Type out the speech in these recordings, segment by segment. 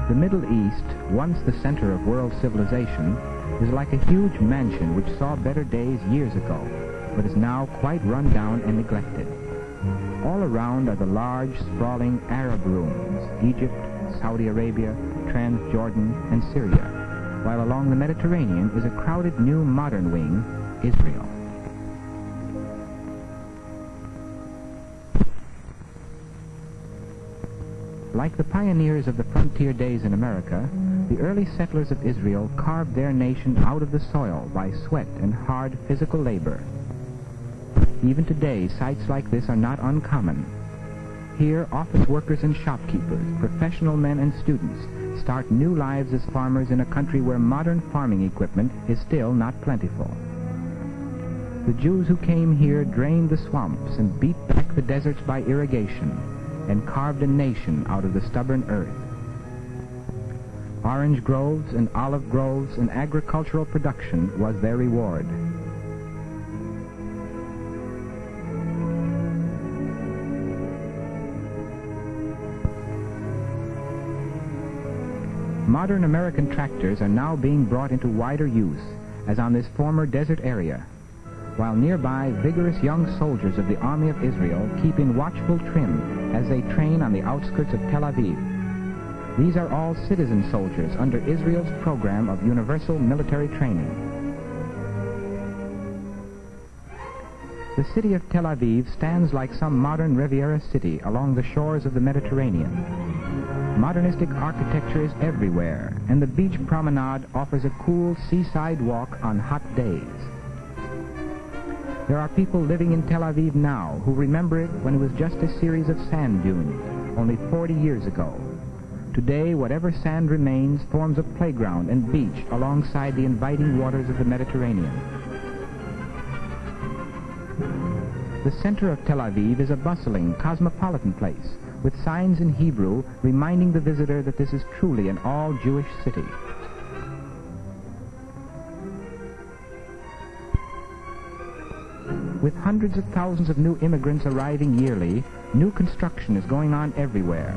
The Middle East, once the center of world civilization, is like a huge mansion which saw better days years ago, but is now quite run down and neglected. All around are the large, sprawling Arab rooms, Egypt, Saudi Arabia, Transjordan, and Syria, while along the Mediterranean is a crowded new modern wing, Israel. Like the pioneers of the frontier days in America, the early settlers of Israel carved their nation out of the soil by sweat and hard physical labor. Even today, sites like this are not uncommon. Here, office workers and shopkeepers, professional men and students, start new lives as farmers in a country where modern farming equipment is still not plentiful. The Jews who came here drained the swamps and beat back the deserts by irrigation, and carved a nation out of the stubborn earth. Orange groves and olive groves and agricultural production was their reward. Modern American tractors are now being brought into wider use, as on this former desert area, while nearby vigorous young soldiers of the Army of Israel keep in watchful trim as they train on the outskirts of Tel Aviv. These are all citizen soldiers under Israel's program of universal military training. The city of Tel Aviv stands like some modern Riviera city along the shores of the Mediterranean. Modernistic architecture is everywhere, and the beach promenade offers a cool seaside walk on hot days. There are people living in Tel Aviv now who remember it when it was just a series of sand dunes, only 40 years ago. Today, whatever sand remains forms a playground and beach alongside the inviting waters of the Mediterranean. The center of Tel Aviv is a bustling, cosmopolitan place, with signs in Hebrew reminding the visitor that this is truly an all-Jewish city. With hundreds of thousands of new immigrants arriving yearly, new construction is going on everywhere.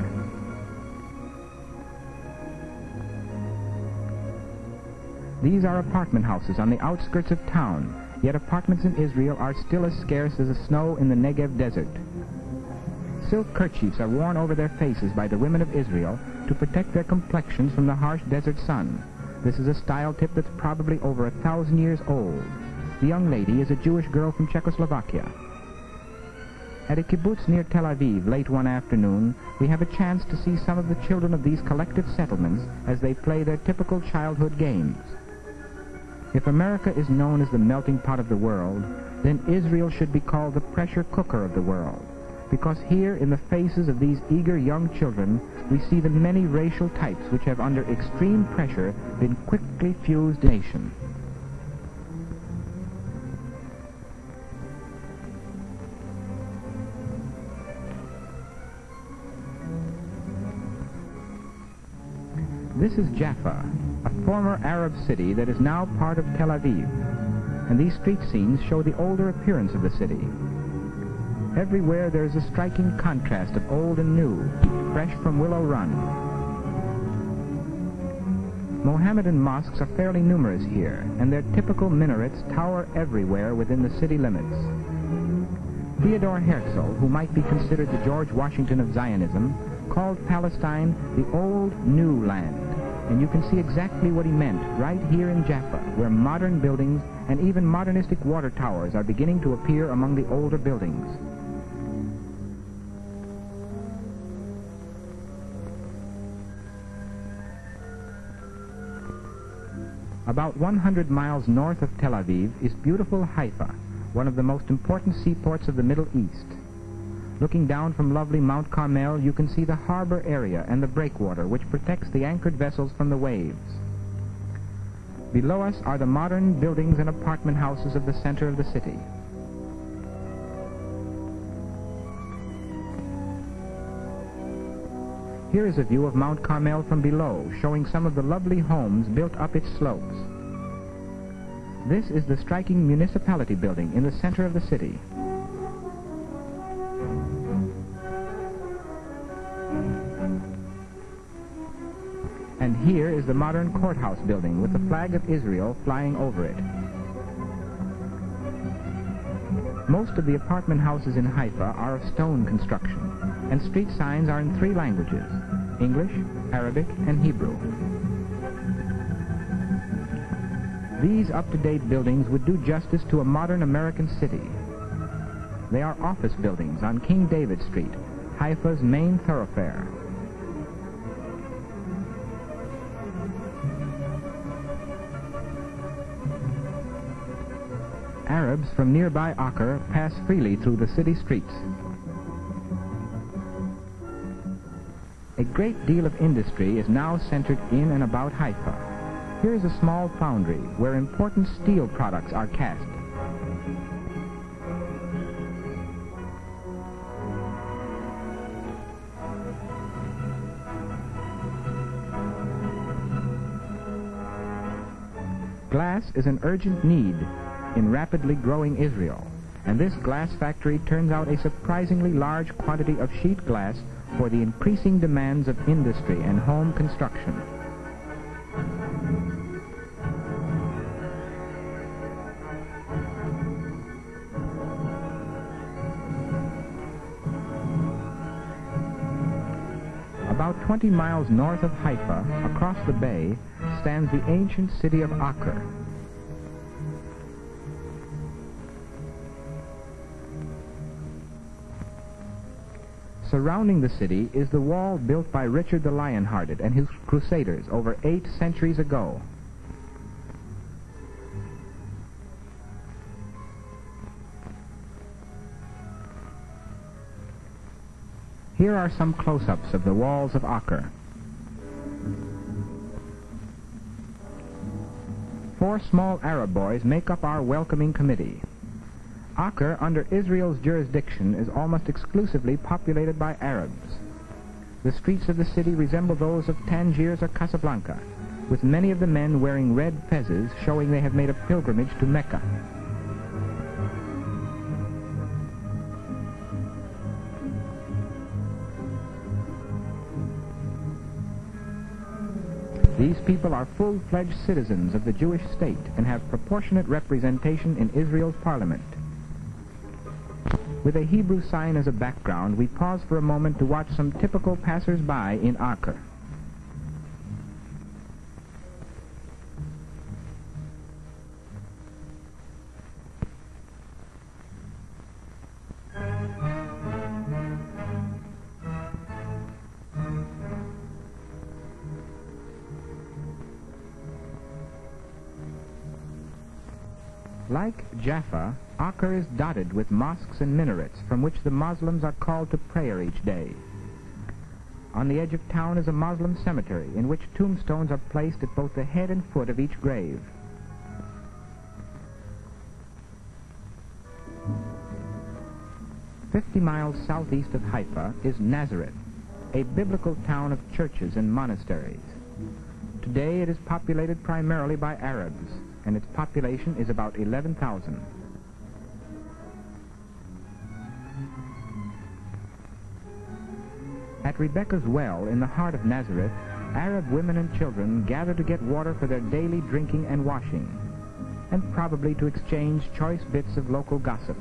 These are apartment houses on the outskirts of town, yet apartments in Israel are still as scarce as the snow in the Negev desert. Silk kerchiefs are worn over their faces by the women of Israel to protect their complexions from the harsh desert sun. This is a style tip that's probably over 1,000 years old. The young lady is a Jewish girl from Czechoslovakia. At a kibbutz near Tel Aviv late one afternoon, we have a chance to see some of the children of these collective settlements as they play their typical childhood games. If America is known as the melting pot of the world, then Israel should be called the pressure cooker of the world, because here in the faces of these eager young children we see the many racial types which have under extreme pressure been quickly fused in a nation. This is Jaffa, a former Arab city that is now part of Tel Aviv, and these street scenes show the older appearance of the city. Everywhere there is a striking contrast of old and new, fresh from Willow Run. Mohammedan mosques are fairly numerous here, and their typical minarets tower everywhere within the city limits. Theodor Herzl, who might be considered the George Washington of Zionism, called Palestine the Old New Land, and you can see exactly what he meant right here in Jaffa, where modern buildings and even modernistic water towers are beginning to appear among the older buildings. About 100 miles north of Tel Aviv is beautiful Haifa, one of the most important seaports of the Middle East. Looking down from lovely Mount Carmel, you can see the harbor area and the breakwater which protects the anchored vessels from the waves. Below us are the modern buildings and apartment houses of the center of the city. Here is a view of Mount Carmel from below, showing some of the lovely homes built up its slopes. This is the striking municipality building in the center of the city. And here is the modern courthouse building with the flag of Israel flying over it. Most of the apartment houses in Haifa are of stone construction, and street signs are in 3 languages: English, Arabic, and Hebrew. These up-to-date buildings would do justice to a modern American city. They are office buildings on King David Street, Haifa's main thoroughfare. Arabs from nearby Acre pass freely through the city streets. A great deal of industry is now centered in and about Haifa. Here is a small foundry where important steel products are cast. Glass is an urgent need in rapidly growing Israel, and this glass factory turns out a surprisingly large quantity of sheet glass for the increasing demands of industry and home construction. About 20 miles north of Haifa, across the bay, stands the ancient city of Acre. Surrounding the city is the wall built by Richard the Lionhearted and his crusaders over 8 centuries ago. Here are some close-ups of the walls of Acre. 4 small Arab boys make up our welcoming committee. Acre, under Israel's jurisdiction, is almost exclusively populated by Arabs. The streets of the city resemble those of Tangiers or Casablanca, with many of the men wearing red fezzes showing they have made a pilgrimage to Mecca. These people are full-fledged citizens of the Jewish state and have proportionate representation in Israel's parliament. With a Hebrew sign as a background, we pause for a moment to watch some typical passers-by in Acre. Like Jaffa, Acre is dotted with mosques and minarets from which the Muslims are called to prayer each day. On the edge of town is a Muslim cemetery in which tombstones are placed at both the head and foot of each grave. "50 miles southeast of Haifa is Nazareth, a biblical town of churches and monasteries. Today it is populated primarily by Arabs, and its population is about 11,000. At Rebecca's well in the heart of Nazareth, Arab women and children gather to get water for their daily drinking and washing, and probably to exchange choice bits of local gossip.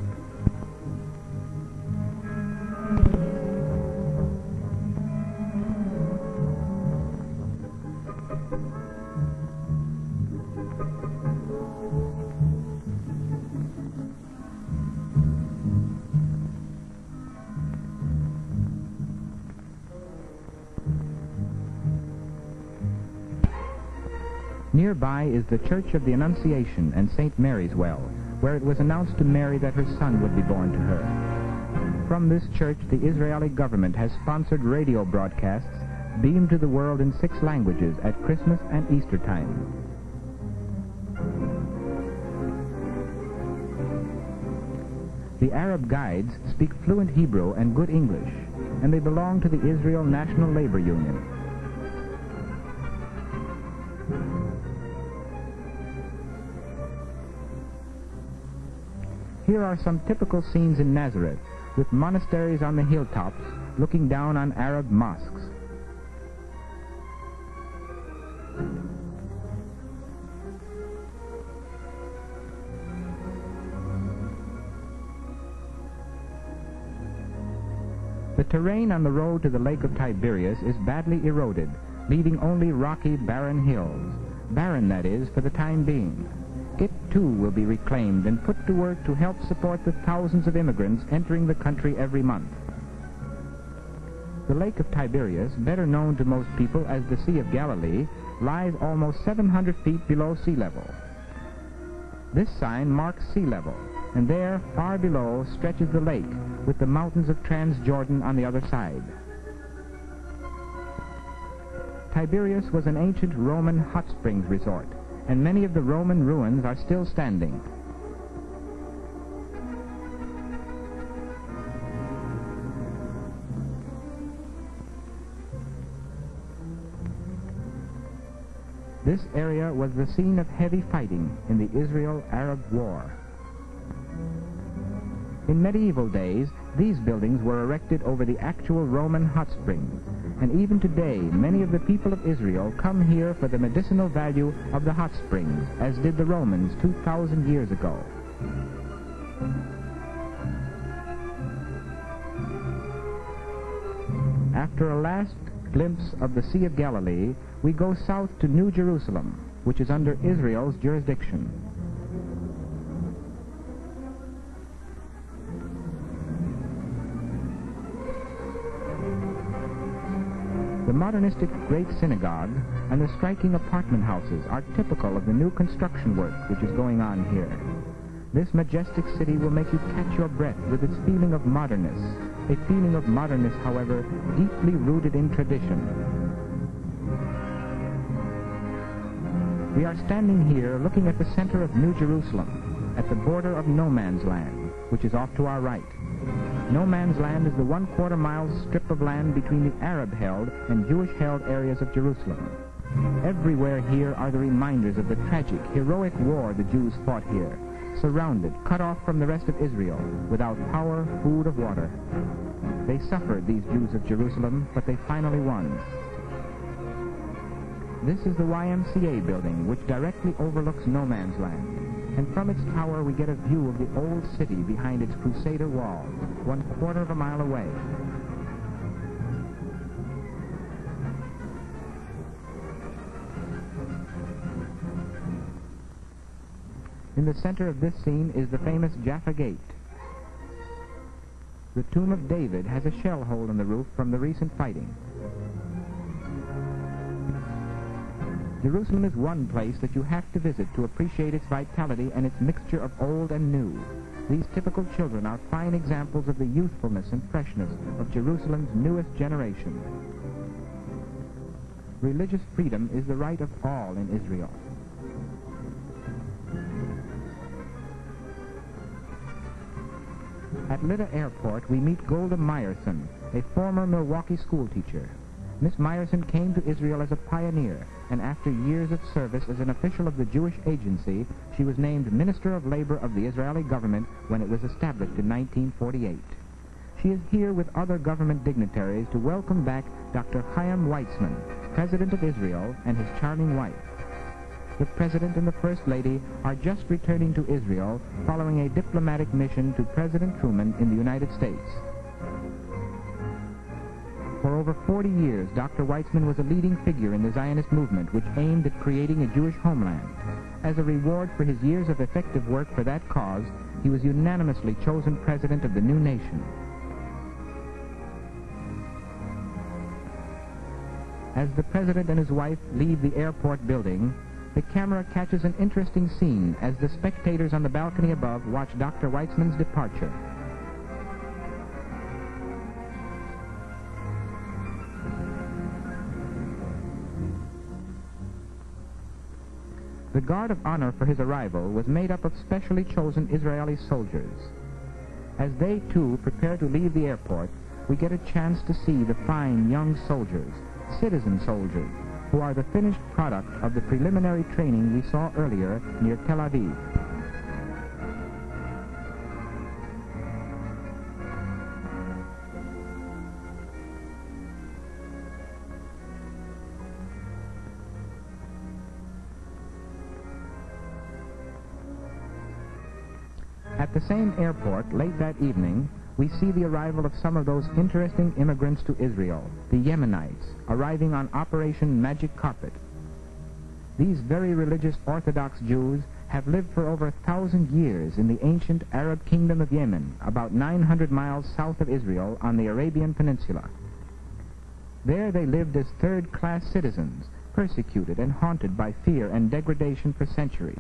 Nearby is the Church of the Annunciation and St. Mary's Well, where it was announced to Mary that her son would be born to her. From this church, the Israeli government has sponsored radio broadcasts beamed to the world in 6 languages at Christmas and Easter time. The Arab guides speak fluent Hebrew and good English, and they belong to the Israel National Labor Union. Here are some typical scenes in Nazareth, with monasteries on the hilltops looking down on Arab mosques. The terrain on the road to the Lake of Tiberias is badly eroded, leaving only rocky, barren hills. Barren, that is, for the time being. It, too, will be reclaimed and put to work to help support the thousands of immigrants entering the country every month. The Lake of Tiberias, better known to most people as the Sea of Galilee, lies almost 700 feet below sea level. This sign marks sea level, and there, far below, stretches the lake, with the mountains of Transjordan on the other side. Tiberias was an ancient Roman hot springs resort, and many of the Roman ruins are still standing. This area was the scene of heavy fighting in the Israel-Arab War. In medieval days, these buildings were erected over the actual Roman hot springs, and even today many of the people of Israel come here for the medicinal value of the hot springs, as did the Romans 2,000 years ago. After a last glimpse of the Sea of Galilee, we go south to New Jerusalem, which is under Israel's jurisdiction. The modernistic Great Synagogue and the striking apartment houses are typical of the new construction work which is going on here. This majestic city will make you catch your breath with its feeling of modernness, a feeling of modernness, however, deeply rooted in tradition. We are standing here looking at the center of New Jerusalem, at the border of No Man's Land, which is off to our right. No Man's Land is the 1/4 mile strip of land between the Arab-held and Jewish-held areas of Jerusalem. Everywhere here are the reminders of the tragic, heroic war the Jews fought here, surrounded, cut off from the rest of Israel, without power, food, or water. They suffered, these Jews of Jerusalem, but they finally won. This is the YMCA building, which directly overlooks No Man's Land. And from its tower we get a view of the old city behind its Crusader wall, 1/4 mile away. In the center of this scene is the famous Jaffa Gate. The tomb of David has a shell hole in the roof from the recent fighting. Jerusalem is one place that you have to visit to appreciate its vitality and its mixture of old and new. These typical children are fine examples of the youthfulness and freshness of Jerusalem's newest generation. Religious freedom is the right of all in Israel. At Lydda Airport, we meet Golda Meyerson, a former Milwaukee schoolteacher. Miss Meyerson came to Israel as a pioneer, and after years of service as an official of the Jewish Agency, she was named Minister of Labor of the Israeli government when it was established in 1948. She is here with other government dignitaries to welcome back Dr. Chaim Weizmann, President of Israel, and his charming wife. The President and the First Lady are just returning to Israel following a diplomatic mission to President Truman in the United States. For over 40 years, Dr. Weizmann was a leading figure in the Zionist movement, which aimed at creating a Jewish homeland. As a reward for his years of effective work for that cause, he was unanimously chosen president of the new nation. As the president and his wife leave the airport building, the camera catches an interesting scene as the spectators on the balcony above watch Dr. Weizmann's departure. The guard of honor for his arrival was made up of specially chosen Israeli soldiers. As they, too, prepare to leave the airport, we get a chance to see the fine young soldiers, citizen soldiers, who are the finished product of the preliminary training we saw earlier near Tel Aviv. At the same airport, late that evening, we see the arrival of some of those interesting immigrants to Israel, the Yemenites, arriving on Operation Magic Carpet. These very religious Orthodox Jews have lived for over 1,000 years in the ancient Arab kingdom of Yemen, about 900 miles south of Israel on the Arabian Peninsula. There they lived as third-class citizens, persecuted and haunted by fear and degradation for centuries.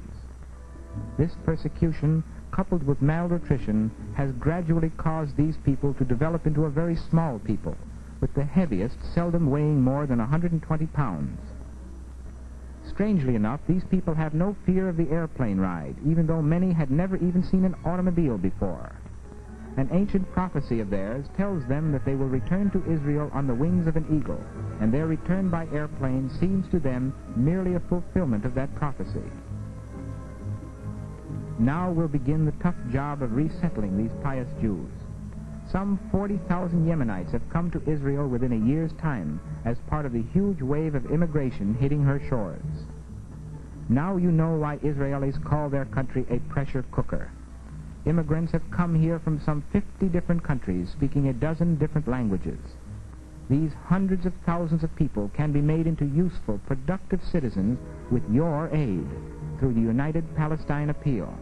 This persecution, coupled with malnutrition, has gradually caused these people to develop into a very small people, with the heaviest seldom weighing more than 120 pounds. Strangely enough, these people have no fear of the airplane ride, even though many had never even seen an automobile before. An ancient prophecy of theirs tells them that they will return to Israel on the wings of an eagle, and their return by airplane seems to them merely a fulfillment of that prophecy. Now will begin the tough job of resettling these pious Jews. Some 40,000 Yemenites have come to Israel within a year's time as part of the huge wave of immigration hitting her shores. Now you know why Israelis call their country a pressure cooker. Immigrants have come here from some 50 different countries speaking a dozen different languages. These hundreds of thousands of people can be made into useful, productive citizens with your aid through the United Palestine Appeal.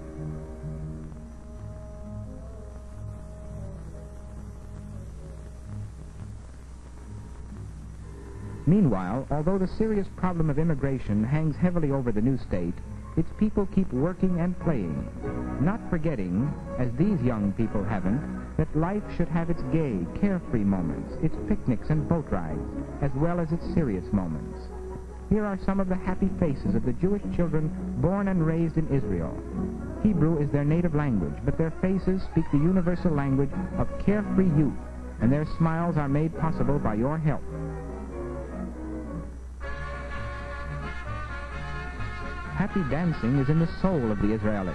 Meanwhile, although the serious problem of immigration hangs heavily over the new state, its people keep working and playing, not forgetting, as these young people haven't, that life should have its gay, carefree moments, its picnics and boat rides, as well as its serious moments. Here are some of the happy faces of the Jewish children born and raised in Israel. Hebrew is their native language, but their faces speak the universal language of carefree youth, and their smiles are made possible by your help. Happy dancing is in the soul of the Israeli.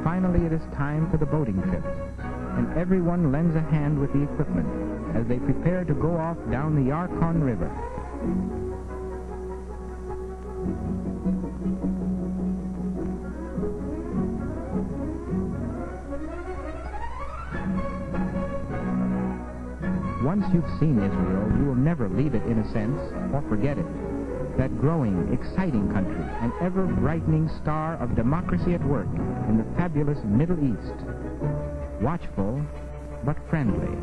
Finally, it is time for the boating trip, and everyone lends a hand with the equipment as they prepare to go off down the Archion River. Once you've seen Israel, you will never leave it in a sense, or forget it. That growing, exciting country, an ever-brightening star of democracy at work in the fabulous Middle East. Watchful, but friendly.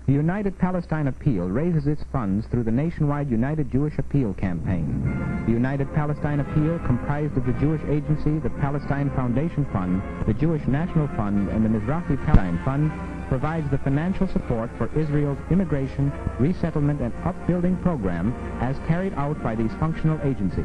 The United Palestine Appeal raises its funds through the nationwide United Jewish Appeal campaign. The United Palestine Appeal, comprised of the Jewish Agency, the Palestine Foundation Fund, the Jewish National Fund, and the Mizrahi Palestine Fund, provides the financial support for Israel's immigration, resettlement, and upbuilding program as carried out by these functional agencies.